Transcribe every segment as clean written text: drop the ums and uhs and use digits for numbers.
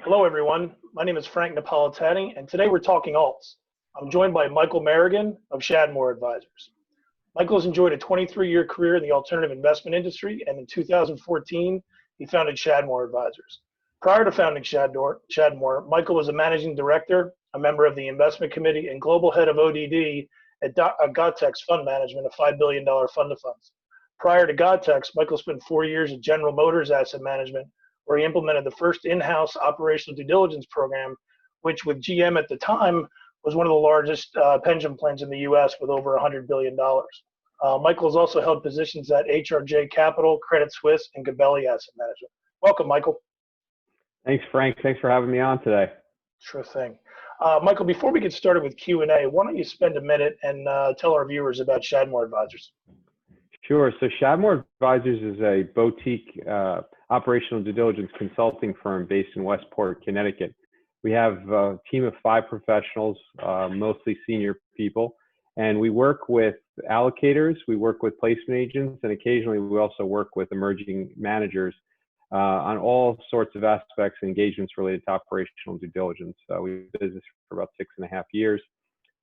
Hello, everyone. My name is Frank Napolitani, and today we're talking alts. I'm joined by Michael Merrigan of Shadmoor Advisors. Michael has enjoyed a 23-year career in the alternative investment industry, and in 2014, he founded Shadmoor Advisors. Prior to founding Shadmoor, Michael was a managing director, a member of the investment committee, and global head of O.D.D. at Godtex Fund Management, a $5 billion fund of funds. Prior to Godtex, Michael spent 4 years at General Motors Asset Management, where he implemented the first in-house operational due diligence program, which with GM at the time was one of the largest pension plans in the US with over $100 billion. Michael has also held positions at HRJ Capital, Credit Suisse, and Gabelli Asset Management. Welcome, Michael. Thanks, Frank. Thanks for having me on today. Sure thing. Michael, before we get started with Q&A, why don't you spend a minute and tell our viewers about Shadmoor Advisors? Sure. So Shadmoor Advisors is a boutique operational due diligence consulting firm based in Westport, Connecticut. We have a team of 5 professionals, mostly senior people, and we work with allocators, we work with placement agents, and occasionally we also work with emerging managers on all sorts of aspects and engagements related to operational due diligence. We've been in business for about 6.5 years.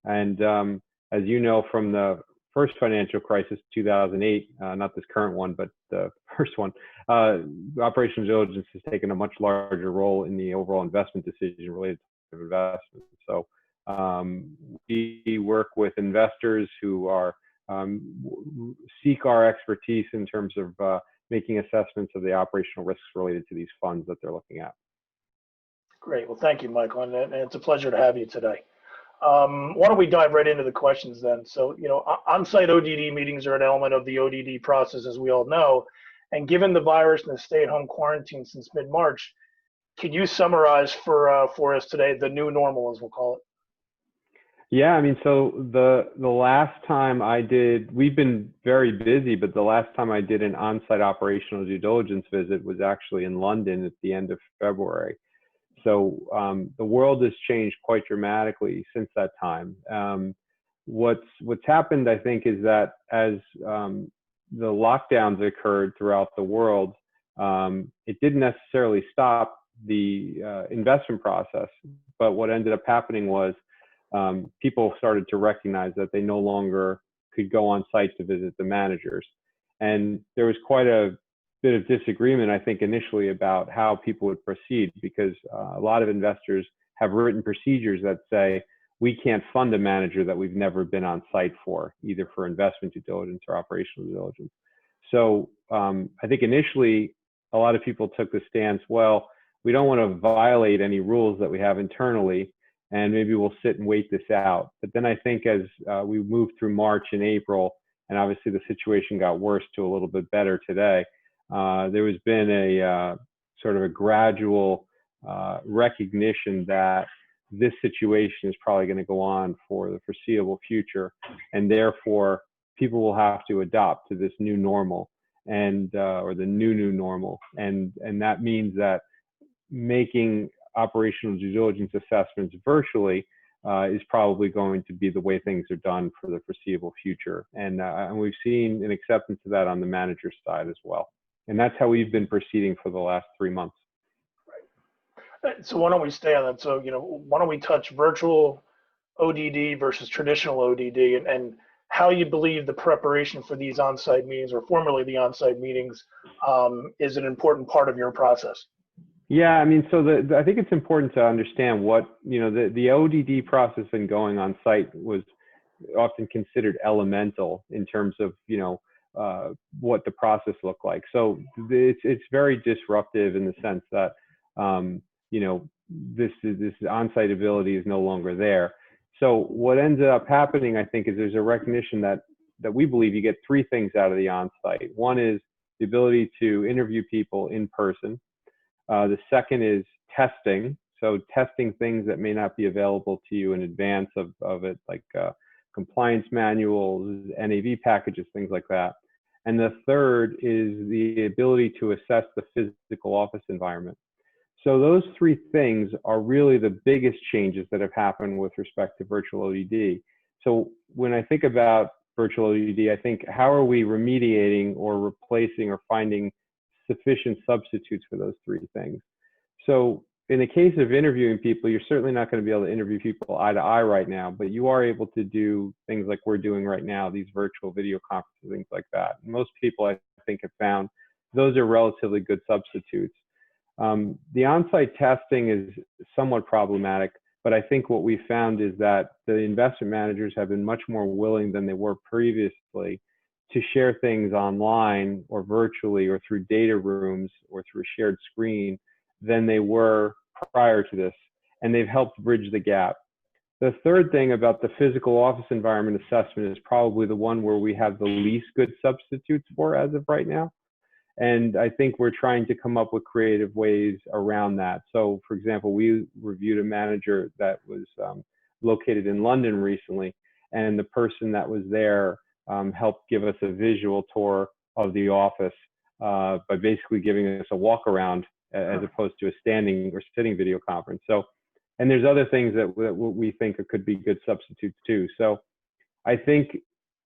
And as you know from the first financial crisis, 2008, not this current one, but the first one, operational diligence has taken a much larger role in the overall investment decision related to investment. So we work with investors who are seek our expertise in terms of making assessments of the operational risks related to these funds that they're looking at. Great. Well, thank you, Michael, and it's a pleasure to have you today. Why don't we dive right into the questions then? So, on-site O.D.D. meetings are an element of the O.D.D. process, as we all know. And given the virus and the stay-at-home quarantine since mid-March, can you summarize for us today the new normal, as we'll call it? Yeah, I mean, so the last time I did, we've been very busy, but the last time I did an on-site operational due diligence visit was actually in London at the end of February. So the world has changed quite dramatically since that time. What's happened, I think, is that as the lockdowns occurred throughout the world, it didn't necessarily stop the investment process. But what ended up happening was people started to recognize that they no longer could go on site to visit the managers. And there was quite a bit of disagreement, I think, initially about how people would proceed, because a lot of investors have written procedures that say we can't fund a manager that we've never been on site for, either for investment due diligence or operational due diligence. So I think initially a lot of people took the stance, well, we don't want to violate any rules that we have internally, and maybe we'll sit and wait this out. But then I think as we moved through March and April, and obviously the situation got worse to a little bit better today, there has been a sort of a gradual recognition that this situation is probably going to go on for the foreseeable future, and therefore people will have to adopt to this new normal, and or the new normal, and that means that making operational due diligence assessments virtually is probably going to be the way things are done for the foreseeable future, and we've seen an acceptance of that on the manager side as well. And that's how we've been proceeding for the last 3 months. Right. So why don't we stay on that? So, why don't we touch virtual O.D.D. versus traditional O.D.D. and how you believe the preparation for these on-site meetings, or formerly the on-site meetings, is an important part of your process? Yeah, I mean, so I think it's important to understand what, the O.D.D. process and going on site was often considered elemental in terms of, what the process looked like. So it's very disruptive in the sense that, this on-site ability is no longer there. So what ended up happening, I think, is there's a recognition that we believe you get 3 things out of the on-site. One is the ability to interview people in person. The second is testing. So testing things that may not be available to you in advance of it, like compliance manuals, NAV packages, things like that. And the third is the ability to assess the physical office environment. So those 3 things are really the biggest changes that have happened with respect to virtual O.D.D. So when I think about virtual O.D.D., I think, how are we remediating or replacing or finding sufficient substitutes for those 3 things? So in the case of interviewing people, you're certainly not going to be able to interview people eye to eye right now, but you are able to do things like we're doing right now, these virtual video conferences, things like that. Most people, I think, have found those are relatively good substitutes. The on-site testing is somewhat problematic, but I think what we found is that the investment managers have been much more willing than they were previously to share things online or virtually or through data rooms or through a shared screen than they were prior to this, and they've helped bridge the gap. The third thing about the physical office environment assessment is probably the one where we have the least good substitutes for as of right now. And I think we're trying to come up with creative ways around that. So, for example, we reviewed a manager that was located in London recently, and the person that was there helped give us a visual tour of the office by basically giving us a walk around as opposed to a standing or sitting video conference. So, and there's other things that we think could be good substitutes too. So I think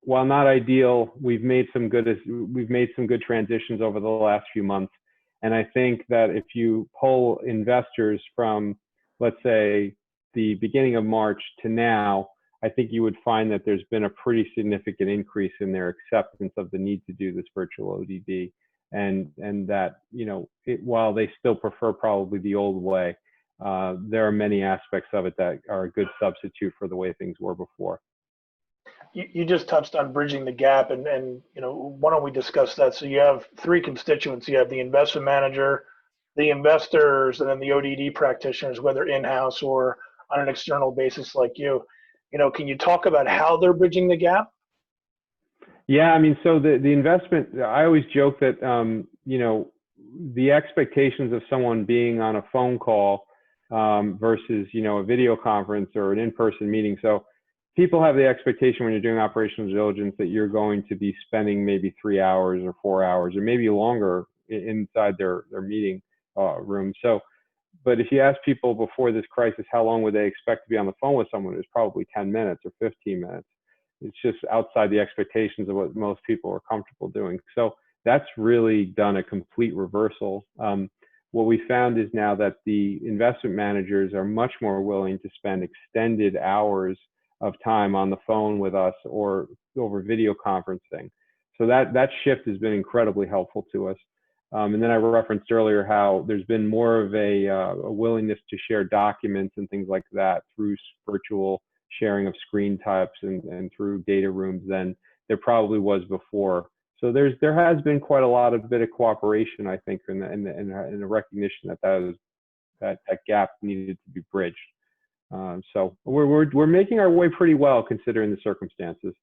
while not ideal, we've made some good transitions over the last few months. And I think that if you poll investors from, let's say, the beginning of March to now, I think you would find that there's been a pretty significant increase in their acceptance of the need to do this virtual ODD. And that, you know, while they still prefer probably the old way, there are many aspects of it that are a good substitute for the way things were before. You just touched on bridging the gap, and you know, why don't we discuss that? So you have three constituents. You have the investment manager, the investors, and then the ODD practitioners, whether in-house or on an external basis like you. You know, can you talk about how they're bridging the gap? Yeah, I mean, so the investment, I always joke that, you know, the expectations of someone being on a phone call versus, you know, a video conference or an in-person meeting. So people have the expectation when you're doing operational due diligence that you're going to be spending maybe 3 hours or 4 hours or maybe longer inside their meeting room. So, but if you ask people before this crisis, how long would they expect to be on the phone with someone? It was probably 10 minutes or 15 minutes. It's just outside the expectations of what most people are comfortable doing. So that's really done a complete reversal. What we found is now that the investment managers are much more willing to spend extended hours of time on the phone with us or over video conferencing. So that shift has been incredibly helpful to us. And then I referenced earlier how there's been more of a willingness to share documents and things like that through virtual sharing of screen types and through data rooms than there probably was before. So there has been quite a lot of bit of cooperation, I think, in the recognition that gap needed to be bridged. So we're making our way pretty well considering the circumstances.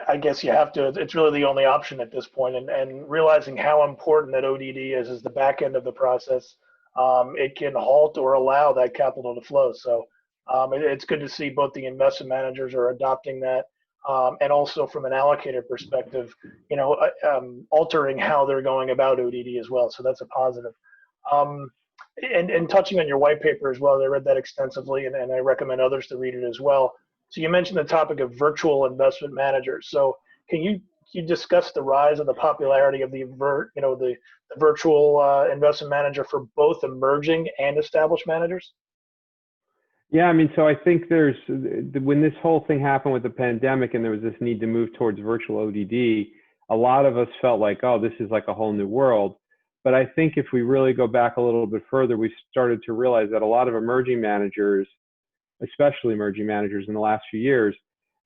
I guess you have to. It's really the only option at this point, and realizing how important that ODD is as the back end of the process. It can halt or allow that capital to flow. So it's good to see both the investment managers are adopting that, and also from an allocator perspective, you know, altering how they're going about ODD as well. So that's a positive. And touching on your white paper as well, I read that extensively, and I recommend others to read it as well. So you mentioned the topic of virtual investment managers. So can you discuss the rise of the popularity of the virtual investment manager for both emerging and established managers? Yeah, I mean, so I think when this whole thing happened with the pandemic and there was this need to move towards virtual ODD, a lot of us felt like, oh, this is like a whole new world. But I think if we really go back a little bit further, we started to realize that a lot of emerging managers, especially emerging managers in the last few years,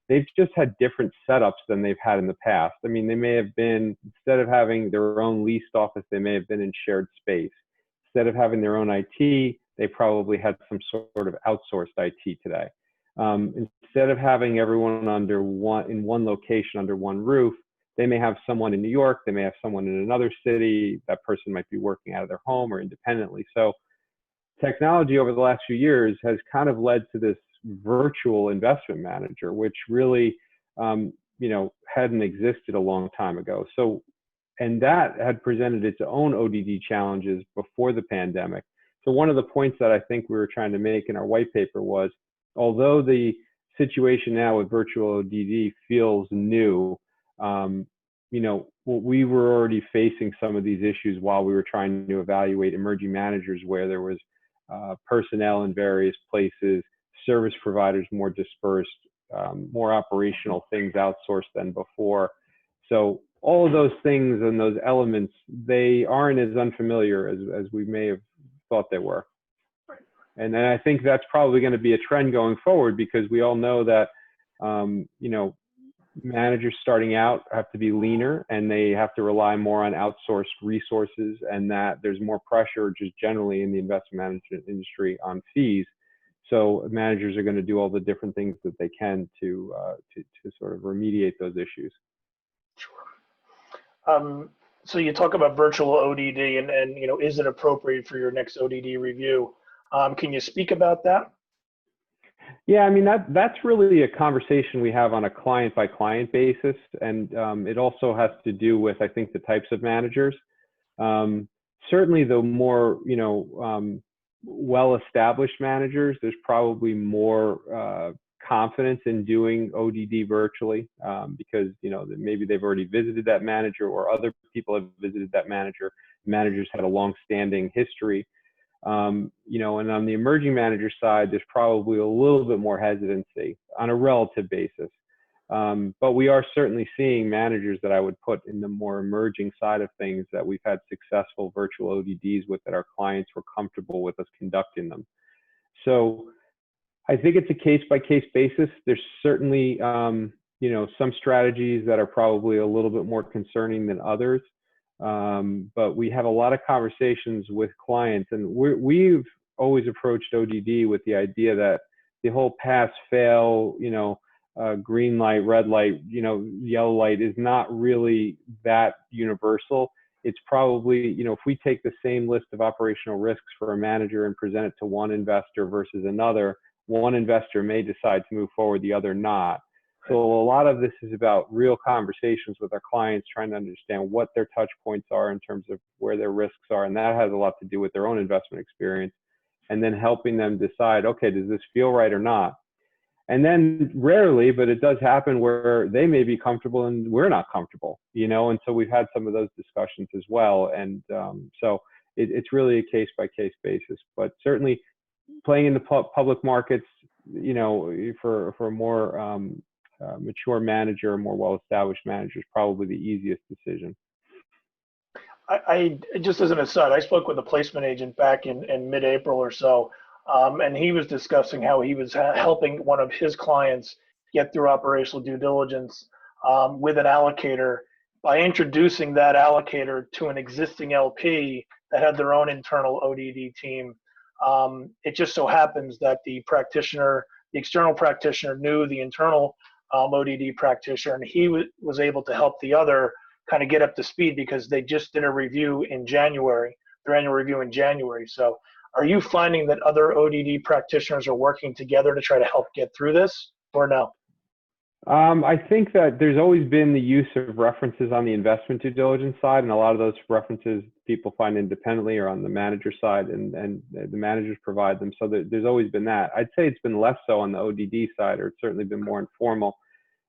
they've just had different setups than they've had in the past. I mean, they may have been, instead of having their own leased office, they may have been in shared space. Instead of having their own IT, they probably had some sort of outsourced IT today. Instead of having everyone in one location under one roof, they may have someone in New York, they may have someone in another city, that person might be working out of their home or independently. So technology over the last few years has kind of led to this virtual investment manager, which really, hadn't existed a long time ago. So, and that had presented its own ODD challenges before the pandemic. So one of the points that I think we were trying to make in our white paper was, although the situation now with virtual ODD feels new, we were already facing some of these issues while we were trying to evaluate emerging managers where there was personnel in various places, service providers more dispersed, more operational things outsourced than before. So all of those things and those elements, they aren't as unfamiliar as we may have thought they were. And then I think that's probably going to be a trend going forward, because we all know that, managers starting out have to be leaner and they have to rely more on outsourced resources, and that there's more pressure just generally in the investment management industry on fees. So managers are going to do all the different things that they can to sort of remediate those issues. Sure. So you talk about virtual ODD and is it appropriate for your next ODD review? Can you speak about that? Yeah, I mean, that's really a conversation we have on a client by client basis. And it also has to do with, I think, the types of managers. Certainly the more, well-established managers, there's probably more confidence in doing ODD virtually, because, maybe they've already visited that manager or other people have visited that manager. Managers had a long-standing history. And on the emerging manager side, there's probably a little bit more hesitancy on a relative basis. But we are certainly seeing managers that I would put in the more emerging side of things that we've had successful virtual ODDs with, that our clients were comfortable with us conducting them. So I think it's a case-by-case basis. There's certainly, some strategies that are probably a little bit more concerning than others. But we have a lot of conversations with clients, and we've always approached ODD with the idea that the whole pass fail, green light, red light, yellow light is not really that universal. It's probably, if we take the same list of operational risks for a manager and present it to one investor versus another, one investor may decide to move forward, the other not. So a lot of this is about real conversations with our clients, trying to understand what their touch points are in terms of where their risks are. And that has a lot to do with their own investment experience, and then helping them decide, okay, does this feel right or not? And then rarely, but it does happen, where they may be comfortable and we're not comfortable, and so we've had some of those discussions as well. And so it's really a case by case basis, but certainly playing in the public markets, for a more mature manager, more well-established manager, is probably the easiest decision. I just as an aside, I spoke with a placement agent back in mid-April or so, and he was discussing how he was helping one of his clients get through operational due diligence with an allocator by introducing that allocator to an existing LP that had their own internal ODD team. It just so happens that the external practitioner knew the internal ODD practitioner, and he was able to help the other kind of get up to speed, because they just did a review in January, their annual review in January. So are you finding that other ODD practitioners are working together to try to help get through this, or no? I think that there's always been the use of references on the investment due diligence side, and a lot of those references people find independently or on the manager side, and the managers provide them. So there's always been that. I'd say it's been less so on the ODD side, or it's certainly been more informal.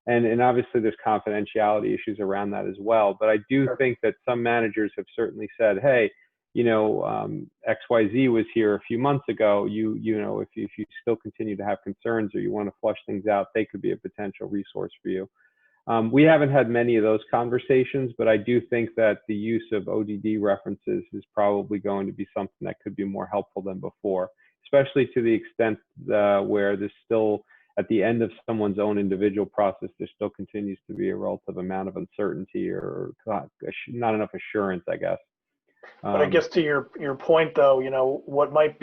And obviously there's confidentiality issues around that as well. But I do think that some managers have certainly said, hey, XYZ was here a few months ago. If you still continue to have concerns or you want to flush things out, they could be a potential resource for you. We haven't had many of those conversations, but I do think that the use of ODD references is probably going to be something that could be more helpful than before, especially to the extent where there's still, at the end of someone's own individual process, there still continues to be a relative amount of uncertainty or not enough assurance, I guess. But I guess to your point, though, what might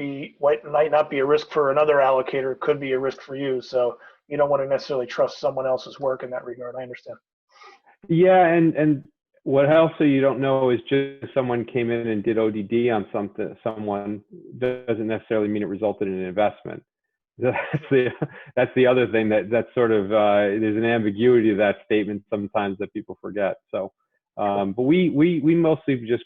not be a risk for another allocator could be a risk for you. So you don't want to necessarily trust someone else's work in that regard. I understand. Yeah, and what also you don't know is just someone came in and did ODD on someone doesn't necessarily mean it resulted in an investment. That's the other thing that's sort of there's an ambiguity to that statement sometimes that people forget. So, but we mostly just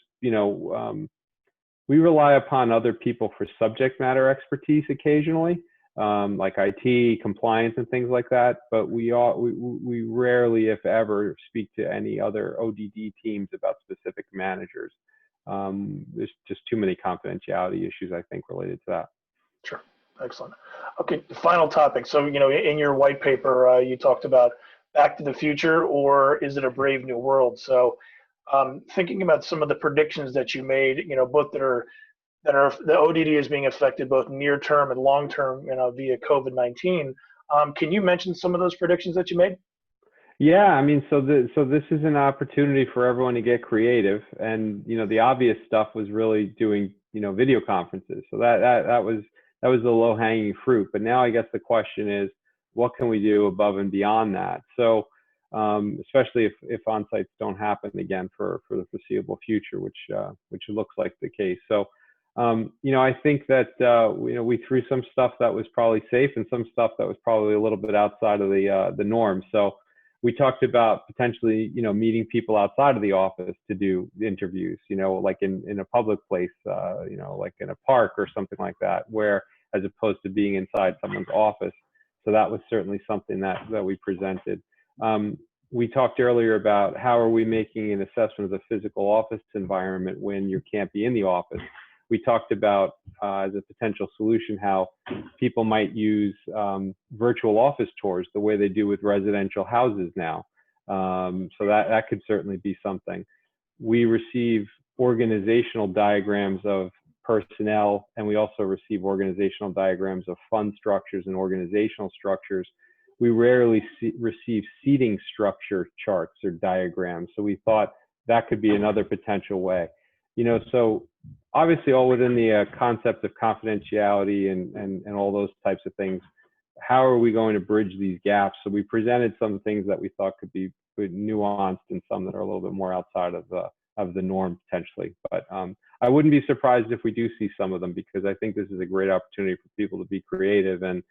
we rely upon other people for subject matter expertise occasionally, like IT, compliance, and things like that. But we rarely, if ever, speak to any other ODD teams about specific managers. there's just too many confidentiality issues, I think, related to that. Sure. Excellent. Okay, the final topic. So, in your white paper, you talked about Back to the Future, or is it a Brave New World? So, thinking about some of the predictions that you made, both that are the O.D.D is being affected both near term and long term, via COVID-19. Can you mention some of those predictions that you made? Yeah, I mean, so this is an opportunity for everyone to get creative, and the obvious stuff was really doing video conferences. So that was the low hanging fruit. But now I guess the question is, what can we do above and beyond that? So especially if on-sites don't happen again for the foreseeable future, which looks like the case. So I think that we threw some stuff that was probably safe and some stuff that was probably a little bit outside of the norm. So we talked about potentially, meeting people outside of the office to do interviews, like in a public place, like in a park or something like that, where as opposed to being inside someone's office. So that was certainly something that we presented. We talked earlier about how are we making an assessment of the physical office environment when you can't be in the office. We talked about as a potential solution how people might use virtual office tours the way they do with residential houses now. So that could certainly be something. We receive organizational diagrams of personnel, and we also receive organizational diagrams of fund structures and organizational structures. We rarely receive seating structure charts or diagrams. So we thought that could be another potential way. So obviously all within the concept of confidentiality and all those types of things. How are we going to bridge these gaps? So we presented some things that we thought could be nuanced and some that are a little bit more outside of the norm potentially. But I wouldn't be surprised if we do see some of them, because I think this is a great opportunity for people to be creative, and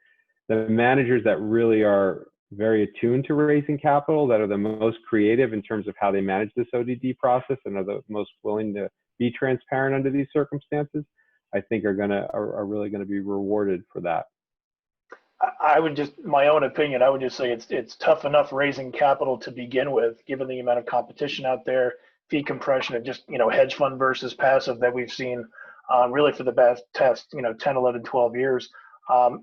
the managers that really are very attuned to raising capital, that are the most creative in terms of how they manage this O.D.D process and are the most willing to be transparent under these circumstances, I think are really gonna be rewarded for that. I would just, my own opinion, I would just say it's tough enough raising capital to begin with, given the amount of competition out there, fee compression, and just hedge fund versus passive that we've seen really for the past 10, 11, 12 years.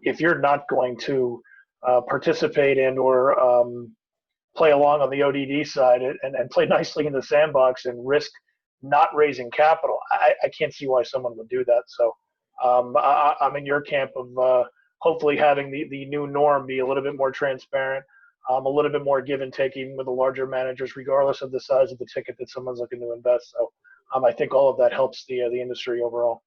If you're not going to participate in or play along on the O.D.D side and play nicely in the sandbox and risk not raising capital, I can't see why someone would do that. So I'm in your camp of hopefully having the new norm be a little bit more transparent, a little bit more give and taking with the larger managers, regardless of the size of the ticket that someone's looking to invest. So I think all of that helps the industry overall.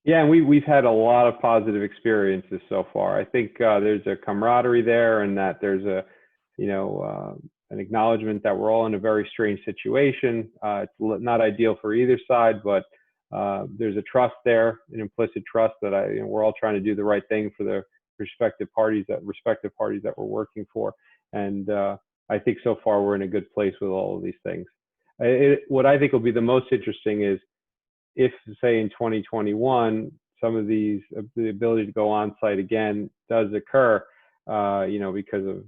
Yeah, and we've had a lot of positive experiences so far. I think there's a camaraderie there, and that there's an acknowledgement that we're all in a very strange situation. It's not ideal for either side, but there's a trust there, an implicit trust that we're all trying to do the right thing for the respective parties that we're working for. And I think so far we're in a good place with all of these things. What I think will be the most interesting is if, say, in 2021, some of the ability to go on site again does occur, because of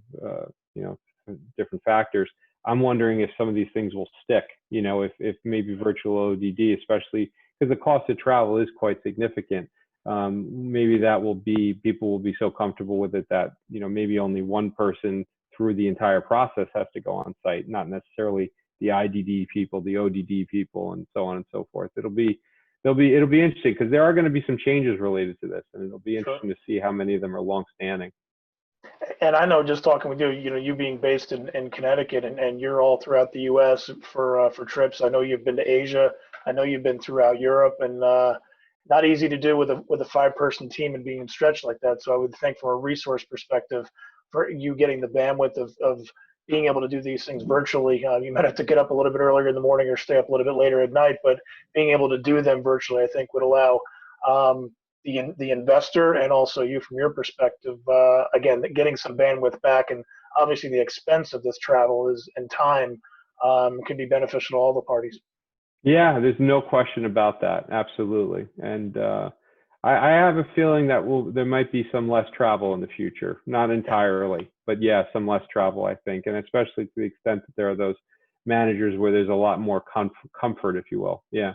different factors. I'm wondering if some of these things will stick, if maybe virtual O.D.D, especially because the cost of travel is quite significant. Maybe people will be so comfortable with it that, maybe only one person through the entire process has to go on site, not necessarily the I.D.D people, the O.D.D people, and so on and so forth. It'll be interesting because there are going to be some changes related to this, and it'll be interesting to see how many of them are long-standing. And I know, just talking with you, you being based in Connecticut, and you're all throughout the U.S. for trips. I know you've been to Asia. I know you've been throughout Europe, and not easy to do with a 5-person team and being stretched like that. So I would think, from a resource perspective, for you getting the bandwidth of being able to do these things virtually, you might have to get up a little bit earlier in the morning or stay up a little bit later at night, but being able to do them virtually, I think, would allow the investor, and also you from your perspective, again, getting some bandwidth back. And obviously the expense of this travel and time can be beneficial to all the parties. Yeah, there's no question about that. Absolutely. And I have a feeling that there might be some less travel in the future. Not entirely, but yeah, some less travel, I think. And especially to the extent that there are those managers where there's a lot more comfort, if you will. Yeah.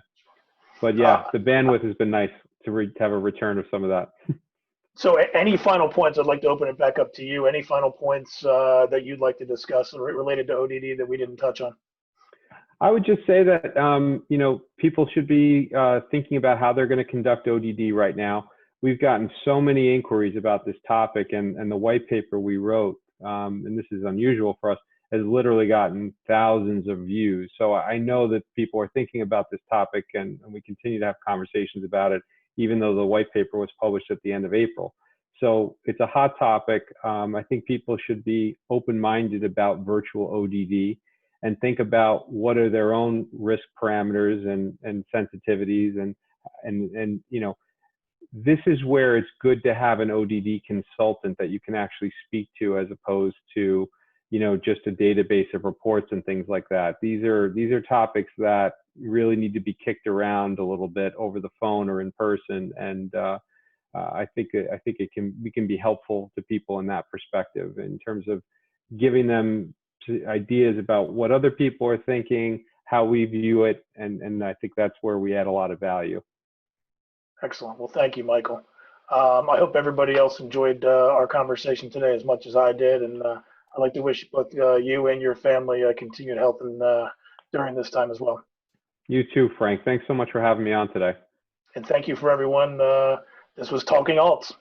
But yeah, the bandwidth has been nice to have a return of some of that. So any final points? I'd like to open it back up to you. Any final points that you'd like to discuss related to ODD that we didn't touch on? I would just say that, people should be thinking about how they're going to conduct ODD right now. We've gotten so many inquiries about this topic, and the white paper we wrote, and this is unusual for us, has literally gotten thousands of views. So I know that people are thinking about this topic, and we continue to have conversations about it, even though the white paper was published at the end of April. So it's a hot topic. I think people should be open-minded about virtual ODD and think about what are their own risk parameters and sensitivities. And this is where it's good to have an ODD consultant that you can actually speak to, as opposed to, just a database of reports and things like that. These are topics that really need to be kicked around a little bit over the phone or in person. And I think we can be helpful to people in that perspective, in terms of giving them ideas about what other people are thinking, how we view it, and I think that's where we add a lot of value. Excellent. Well, thank you, Michael. I hope everybody else enjoyed our conversation today as much as I did, and I'd like to wish both you and your family continued health during this time as well. You too, Frank. Thanks so much for having me on today. And thank you for everyone. This was Talking Alts.